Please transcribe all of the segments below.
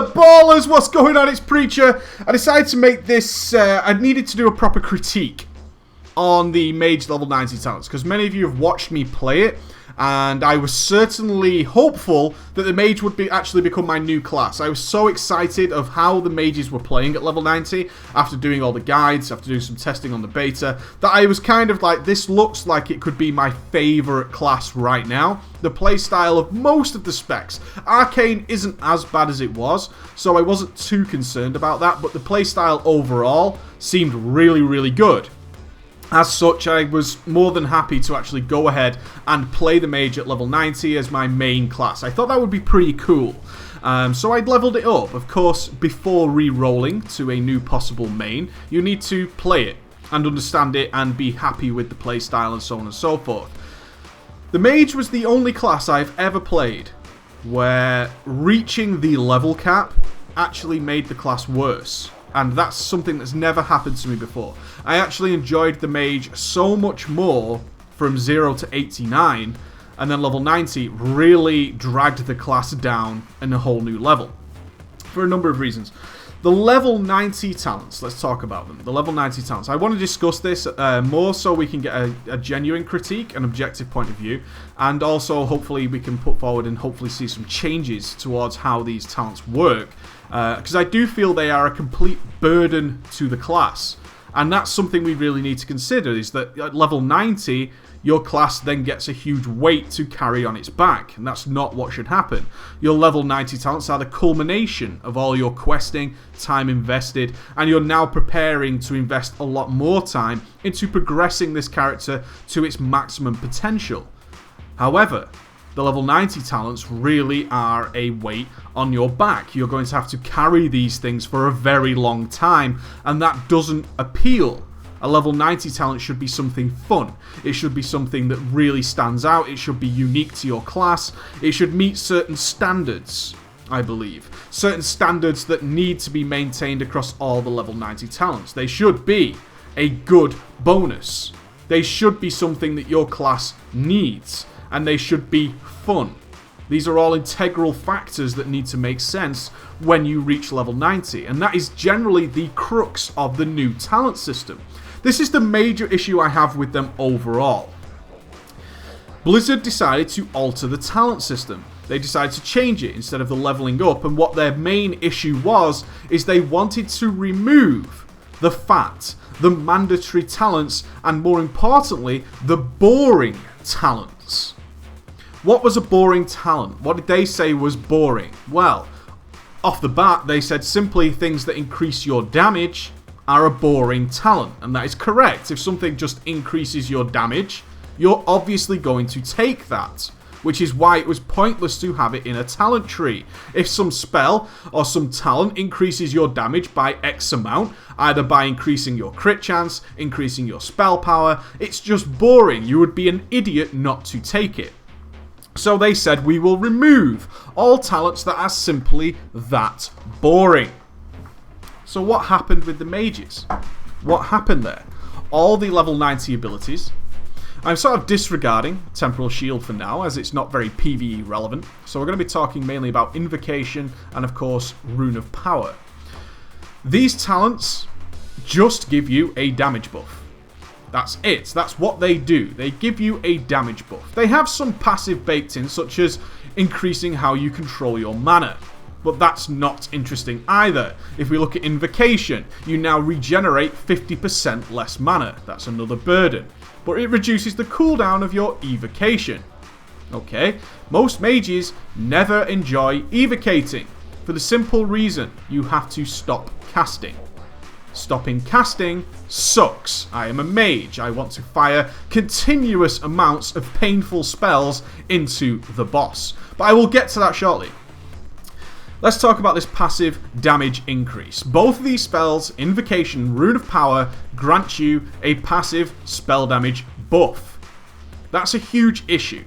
Ballers, what's going on? It's Preacher. I decided to make this, I needed to do a proper critique on the Mage level 90 talents, because many of you have watched me play it, and I was certainly hopeful that the Mage would actually become my new class. I was so excited of how the Mages were playing at level 90, after doing all the guides, after doing some testing on the beta, that I was kind of like, this looks like it could be my favourite class right now. The playstyle of most of the specs. Arcane isn't as bad as it was, so I wasn't too concerned about that, but the playstyle overall seemed really, really good. As such, I was more than happy to actually go ahead and play the Mage at level 90 as my main class. I thought that would be pretty cool. So I'd leveled it up. Of course, before re-rolling to a new possible main, you need to play it and understand it and be happy with the playstyle and so on and so forth. The Mage was the only class I've ever played where reaching the level cap actually made the class worse. And that's something that's never happened to me before. I actually enjoyed the Mage so much more from 0 to 89, and then level 90 really dragged the class down in a whole new level. For a number of reasons. The level 90 talents, let's talk about them. The level 90 talents. I want to discuss this more so we can get a genuine critique, an objective point of view, and also hopefully we can put forward and hopefully see some changes towards how these talents work. Because I do feel they are a complete burden to the class. And that's something we really need to consider, is that at level 90, your class then gets a huge weight to carry on its back. And that's not what should happen. Your level 90 talents are the culmination of all your questing, time invested, and you're now preparing to invest a lot more time into progressing this character to its maximum potential. However, the level 90 talents really are a weight on your back. You're going to have to carry these things for a very long time, and that doesn't appeal. A level 90 talent should be something fun. It should be something that really stands out. It should be unique to your class. It should meet certain standards, I believe. Certain standards that need to be maintained across all the level 90 talents. They should be a good bonus. They should be something that your class needs. And they should be fun. These are all integral factors that need to make sense when you reach level 90. And that is generally the crux of the new talent system. This is the major issue I have with them overall. Blizzard decided to alter the talent system. They decided to change it instead of the leveling up. And what their main issue was, is they wanted to remove the fat, the mandatory talents, and more importantly, the boring talents. What was a boring talent? What did they say was boring? Well, off the bat, they said simply things that increase your damage are a boring talent. And that is correct. If something just increases your damage, you're obviously going to take that. Which is why it was pointless to have it in a talent tree. If some spell or some talent increases your damage by X amount, either by increasing your crit chance, increasing your spell power, it's just boring. You would be an idiot not to take it. So they said we will remove all talents that are simply that boring. So what happened with the mages? What happened there? All the level 90 abilities. I'm sort of disregarding Temporal Shield for now, as it's not very PvE relevant. So we're going to be talking mainly about Invocation and, of course, Rune of Power. These talents just give you a damage buff. That's it. That's what they do. They give you a damage buff. They have some passive baked in, such as increasing how you control your mana. But that's not interesting either. If we look at Invocation, you now regenerate 50% less mana. That's another burden. But it reduces the cooldown of your evocation. Okay, most mages never enjoy evocating, for the simple reason you have to stop casting. Stopping casting sucks. I am a mage. I want to fire continuous amounts of painful spells into the boss. But I will get to that shortly. Let's talk about this passive damage increase. Both of these spells, Invocation, Rune of Power, grant you a passive spell damage buff. That's a huge issue.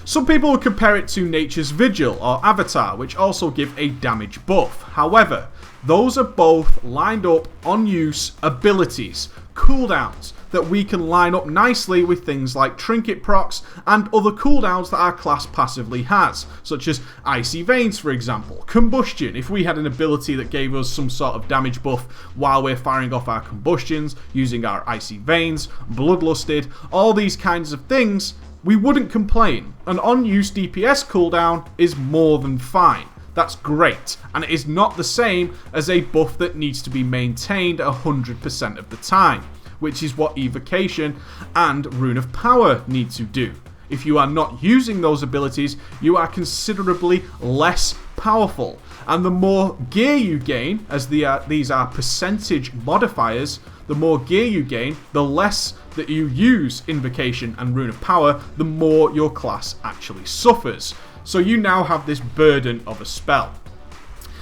Some people would compare it to Nature's Vigil or Avatar, which also give a damage buff. However, those are both lined up on use abilities, cooldowns, that we can line up nicely with things like trinket procs and other cooldowns that our class passively has, such as Icy Veins, for example. Combustion, if we had an ability that gave us some sort of damage buff while we're firing off our combustions, using our Icy Veins, Bloodlusted, all these kinds of things, we wouldn't complain. An on-use DPS cooldown is more than fine. That's great, and it is not the same as a buff that needs to be maintained 100% of the time, which is what Invocation and Rune of Power need to do. If you are not using those abilities, you are considerably less powerful, and the more gear you gain, as these are percentage modifiers, the more gear you gain, the less that you use Invocation and Rune of Power, the more your class actually suffers. So you now have this burden of a spell.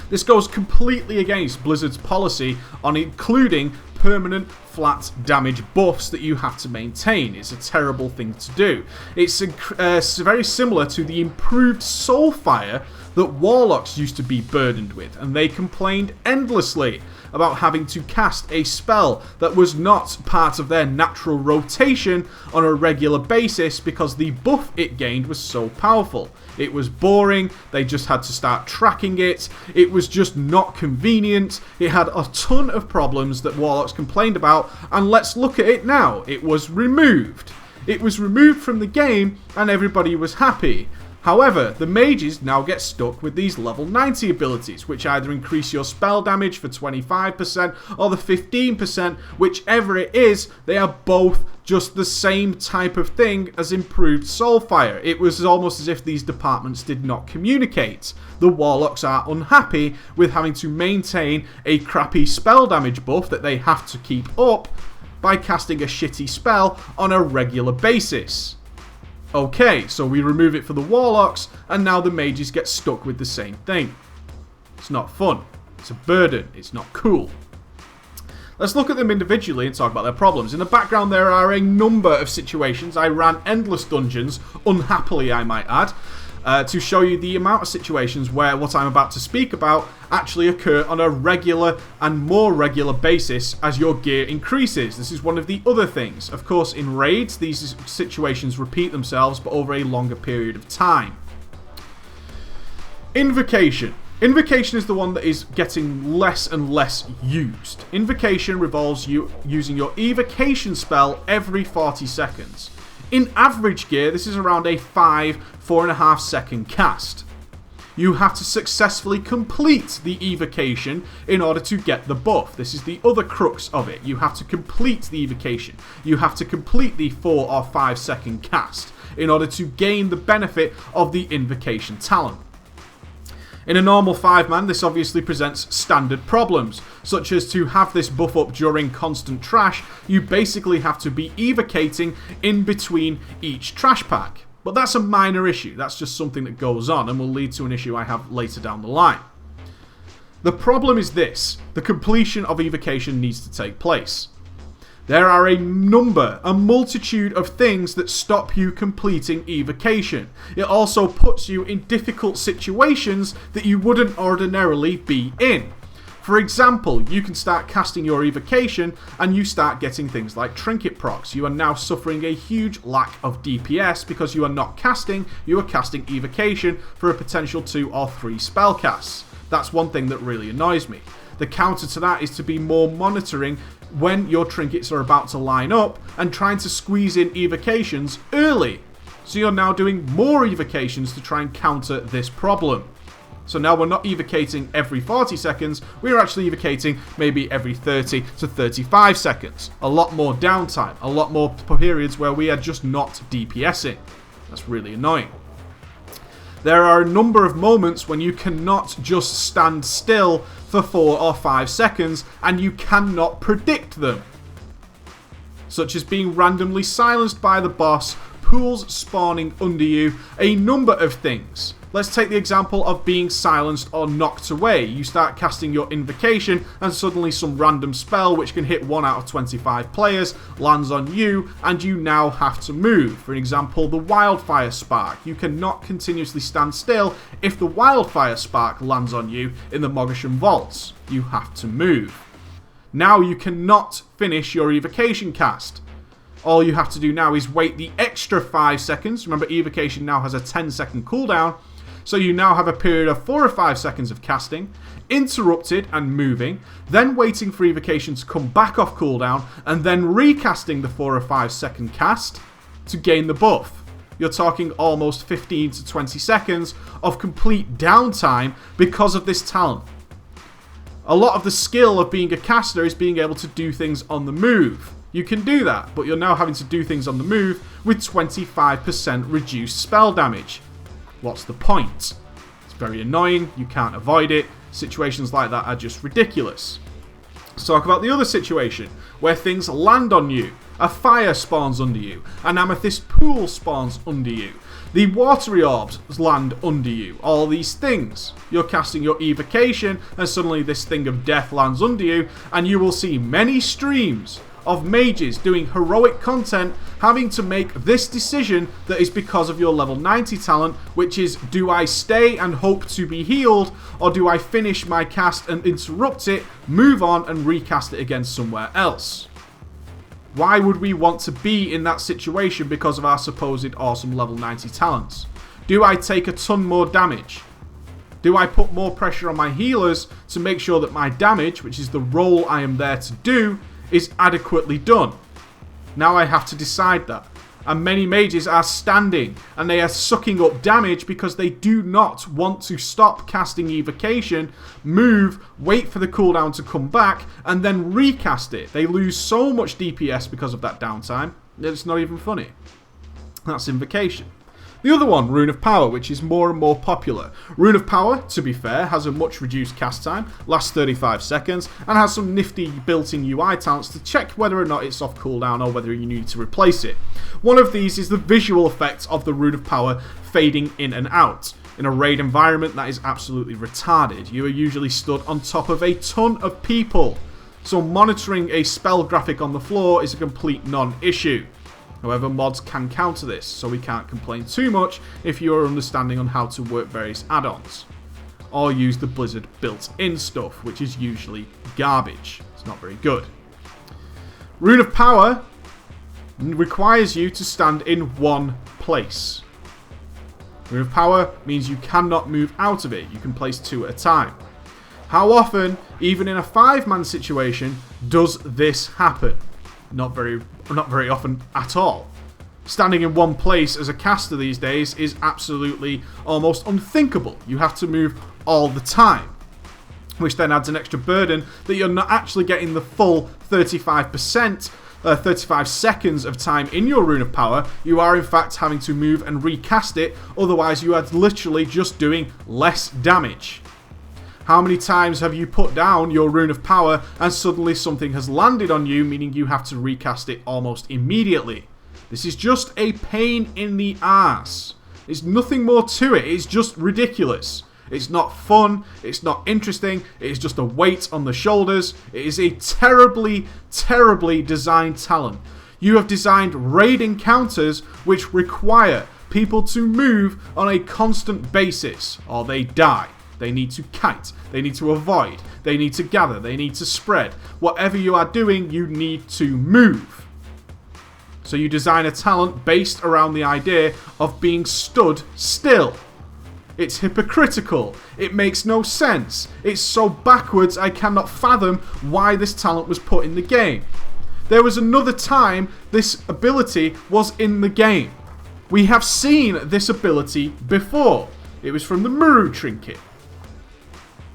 This goes completely against Blizzard's policy on including permanent flat damage buffs that you have to maintain. It's a terrible thing to do. It's very similar to the improved Soulfire that Warlocks used to be burdened with, and they complained endlessly about having to cast a spell that was not part of their natural rotation on a regular basis because the buff it gained was so powerful. It was boring, they just had to start tracking it, it was just not convenient, it had a ton of problems that Warlocks complained about, and let's look at it now. It was removed. It was removed from the game and everybody was happy. However, the mages now get stuck with these level 90 abilities, which either increase your spell damage for 25% or the 15%, whichever it is, they are both just the same type of thing as improved Soulfire. It was almost as if these departments did not communicate. The Warlocks are unhappy with having to maintain a crappy spell damage buff that they have to keep up by casting a shitty spell on a regular basis. Okay, so we remove it for the Warlocks, and now the mages get stuck with the same thing. It's not fun. It's a burden. It's not cool. Let's look at them individually and talk about their problems. In the background, there are a number of situations. I ran endless dungeons, unhappily I might add, to show you the amount of situations where what I'm about to speak about actually occur on a regular and more regular basis as your gear increases. This is one of the other things. Of course, in raids, these situations repeat themselves, but over a longer period of time. Invocation. Invocation is the one that is getting less and less used. Invocation revolves you using your evocation spell every 40 seconds. In average gear, this is around a 4.5 second cast. You have to successfully complete the evocation in order to get the buff. This is the other crux of it. You have to complete the evocation. You have to complete the 4 or 5 second cast in order to gain the benefit of the invocation talent. In a normal 5-man, this obviously presents standard problems, such as to have this buff up during constant trash, you basically have to be evocating in between each trash pack. But that's a minor issue, that's just something that goes on and will lead to an issue I have later down the line. The problem is this: the completion of evocation needs to take place. There are a multitude of things that stop you completing evocation. It also puts you in difficult situations that you wouldn't ordinarily be in. For example, you can start casting your evocation and you start getting things like trinket procs. You are now suffering a huge lack of DPS because you are not casting, you are casting evocation for a potential 2 or 3 spell casts. That's one thing that really annoys me. The counter to that is to be more monitoring when your trinkets are about to line up and trying to squeeze in evocations early. So you're now doing more evocations to try and counter this problem. So now we're not evocating every 40 seconds, we're actually evocating maybe every 30 to 35 seconds. A lot more downtime, a lot more periods where we are just not DPSing. That's really annoying. There are a number of moments when you cannot just stand still for 4 or 5 seconds and you cannot predict them. Such as being randomly silenced by the boss, pools spawning under you, a number of things. Let's take the example of being silenced or knocked away. You start casting your invocation and suddenly some random spell which can hit 1 out of 25 players lands on you and you now have to move. For example, the Wildfire Spark. You cannot continuously stand still if the Wildfire Spark lands on you in the Mogasham Vaults. You have to move. Now you cannot finish your evocation cast. All you have to do now is wait the extra 5 seconds. Remember, evocation now has a 10-second cooldown. So you now have a period of 4 or 5 seconds of casting, interrupted and moving, then waiting for evocation to come back off cooldown, and then recasting the 4 or 5 second cast to gain the buff. You're talking almost 15 to 20 seconds of complete downtime because of this talent. A lot of the skill of being a caster is being able to do things on the move. You can do that, but you're now having to do things on the move with 25% reduced spell damage. What's the point? It's very annoying, you can't avoid it. Situations like that are just ridiculous. Let's talk about the other situation, where things land on you. A fire spawns under you. An amethyst pool spawns under you. The watery orbs land under you. All these things. You're casting your evocation, and suddenly this thing of death lands under you, and you will see many streams of mages doing heroic content having to make this decision that is because of your level 90 talent, which is, do I stay and hope to be healed, or do I finish my cast and interrupt it, move on and recast it again somewhere else? Why would we want to be in that situation because of our supposed awesome level 90 talents? Do I take a ton more damage? Do I put more pressure on my healers to make sure that my damage, which is the role I am there to do, is adequately done? Now I have to decide that. And many mages are standing and they are sucking up damage because they do not want to stop casting evocation, move, wait for the cooldown to come back, and then recast it. They lose so much DPS because of that downtime that it's not even funny. That's invocation. The other one, Rune of Power, which is more and more popular. Rune of Power, to be fair, has a much reduced cast time, lasts 35 seconds, and has some nifty built-in UI talents to check whether or not it's off cooldown or whether you need to replace it. One of these is the visual effect of the Rune of Power fading in and out. In a raid environment, that is absolutely retarded. You are usually stood on top of a ton of people, so monitoring a spell graphic on the floor is a complete non-issue. However, mods can counter this, so we can't complain too much if you are understanding on how to work various add-ons. Or use the Blizzard built-in stuff, which is usually garbage. It's not very good. Rune of Power requires you to stand in one place. Rune of Power means you cannot move out of it. You can place 2 at a time. How often, even in a 5-man situation, does this happen? Not very often at all. Standing in one place as a caster these days is absolutely almost unthinkable. You have to move all the time, which then adds an extra burden that you're not actually getting the full 35 seconds of time in your Rune of Power. You are in fact having to move and recast it, otherwise you are literally just doing less damage. How many times have you put down your Rune of Power and suddenly something has landed on you, meaning you have to recast it almost immediately? This is just a pain in the ass. There's nothing more to it. It's just ridiculous. It's not fun. It's not interesting. It is just a weight on the shoulders. It is a terribly, terribly designed talent. You have designed raid encounters which require people to move on a constant basis, or they die. They need to kite, they need to avoid, they need to gather, they need to spread. Whatever you are doing, you need to move. So you design a talent based around the idea of being stood still. It's hypocritical. It makes no sense. It's so backwards I cannot fathom why this talent was put in the game. There was another time this ability was in the game. We have seen this ability before. It was from the Muru trinket.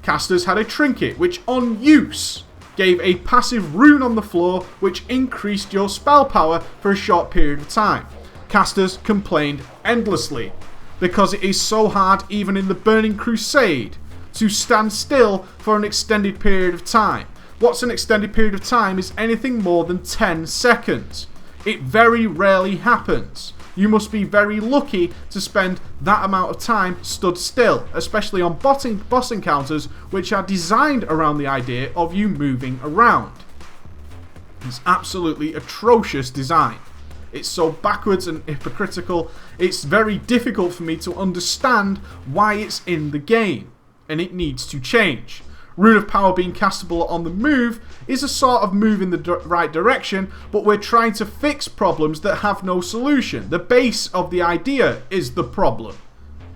Casters had a trinket which, on use, gave a passive rune on the floor which increased your spell power for a short period of time. Casters complained endlessly because it is so hard, even in the Burning Crusade, to stand still for an extended period of time. What's an extended period of time is anything more than 10 seconds. It very rarely happens. You must be very lucky to spend that amount of time stood still, especially on boss encounters which are designed around the idea of you moving around. It's absolutely atrocious design. It's so backwards and hypocritical, it's very difficult for me to understand why it's in the game, and it needs to change. Rune of Power being castable on the move is a sort of move in the right direction, but we're trying to fix problems that have no solution. The base of the idea is the problem.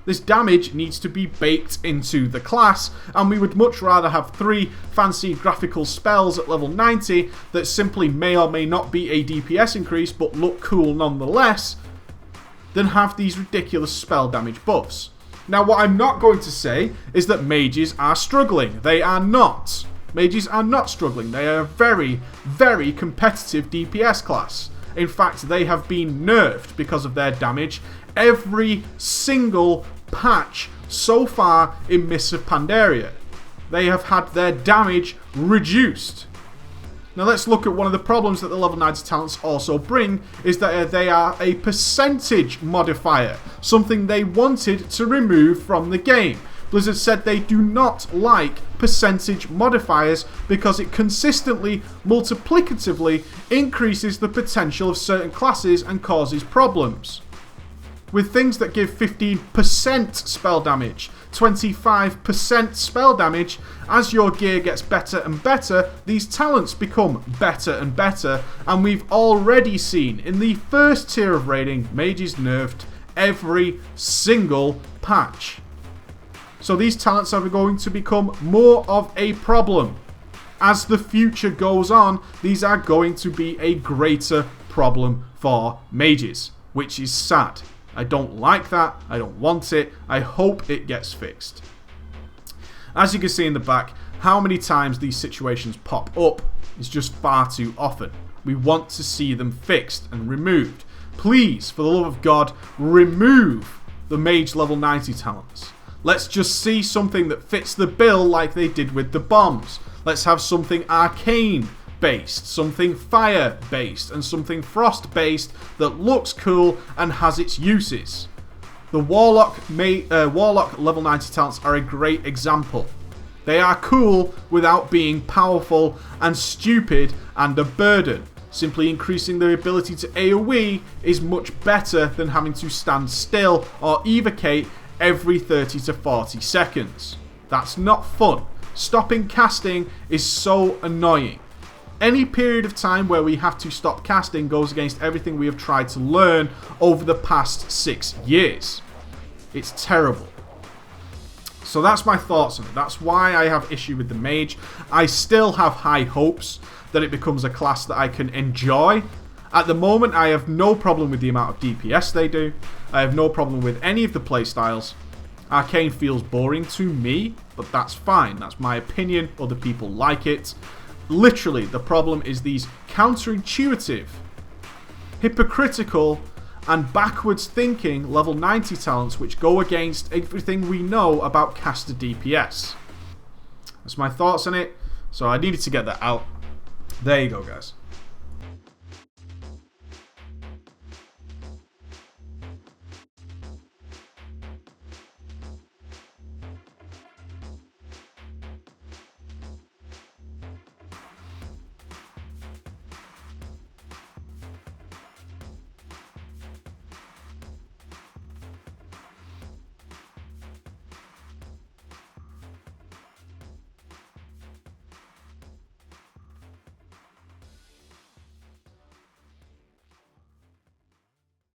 This damage needs to be baked into the class, and we would much rather have 3 fancy graphical spells at level 90 that simply may or may not be a DPS increase but look cool nonetheless, than have these ridiculous spell damage buffs. Now, what I'm not going to say is that mages are struggling. They are not. Mages are not struggling. They are a very, very competitive DPS class. In fact, they have been nerfed because of their damage every single patch so far in Mists of Pandaria. They have had their damage reduced. Now let's look at one of the problems that the level 90 talents also bring, is that they are a percentage modifier, something they wanted to remove from the game. Blizzard said they do not like percentage modifiers because it consistently, multiplicatively increases the potential of certain classes and causes problems. With things that give 15% spell damage, 25% spell damage, as your gear gets better and better, these talents become better and better, and we've already seen in the first tier of raiding, mages nerfed every single patch. So these talents are going to become more of a problem. As the future goes on, these are going to be a greater problem for mages, which is sad. I don't like that. I don't want it. I hope it gets fixed. As you can see in the back, how many times these situations pop up is just far too often. We want to see them fixed and removed. Please, for the love of God, remove the Mage level 90 talents. Let's just see something that fits the bill like they did with the bombs. Let's have something arcane based, something fire based, and something frost based that looks cool and has its uses. The Warlock level 90 talents are a great example. They are cool without being powerful and stupid and a burden. Simply increasing their ability to AoE is much better than having to stand still or evocate every 30 to 40 seconds. That's not fun. Stopping casting is so annoying. Any period of time where we have to stop casting goes against everything we have tried to learn over the past 6 years. It's terrible. So that's my thoughts on it. That's why I have issue with the mage. I still have high hopes that it becomes a class that I can enjoy. At the moment, I have no problem with the amount of DPS they do. I have no problem with any of the playstyles. Arcane feels boring to me, but that's fine. That's my opinion. Other people like it. Literally, the problem is these counterintuitive, hypocritical, and backwards thinking level 90 talents which go against everything we know about caster DPS. That's my thoughts on it, so I needed to get that out. There you go, guys.